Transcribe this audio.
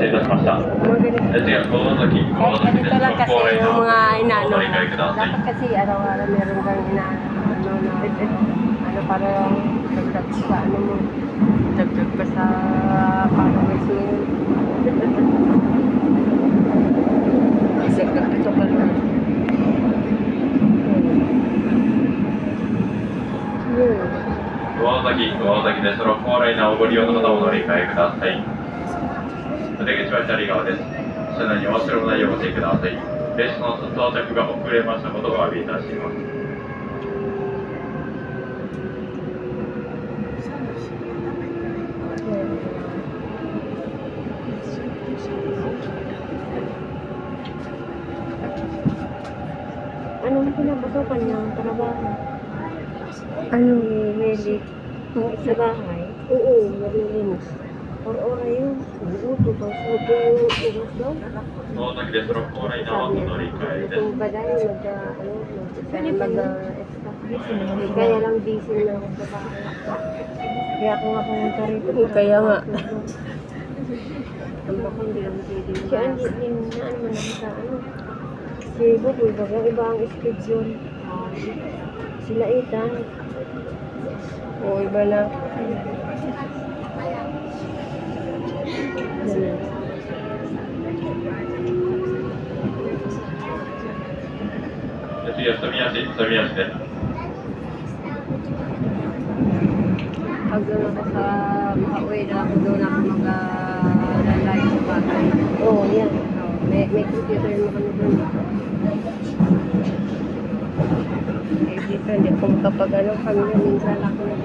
いたしました。次はこの時、この時です。Ganito lang kasi恒例 yung の mga お inaano 乗り換えください。 dapat kasi araw-araw meron kang ano para dagdag sa ano mo, dagdag pa sa followers mo yun. Dagdag ito ka lang.上崎です。恒例なおご利用の方お乗り換えください。お出口は左側です。車内にお忘れ物ないようご注意ください。列車の到着が遅れましたことをお詫びいたします。Anong pinapasukan niya ang trabaho? Ano, medic? Sa bahay? Oo, nalilinis. Or-ora yun. Uto, pasuto yung ugas daw. 大崎です。恒例なお乗り換えです。 Kung ba dahil mag-extra. Kaya lang busy na ako sa bahay. Kaya ako nga pumunta rito. Kaya nga. Ang bako hindi lang pwede. Siya ang ano man ako sa ano. Si Buboy, bagang iba ang schedule. Sila Ethan. O iba na.次は住吉です。 Pag doon ako sa makauwi na ako doon ako mag-lalay sa bagay. Oo, yan. May computer mo kami doon. Eh, dito, hindi ko kapag ano kami minsan ako nag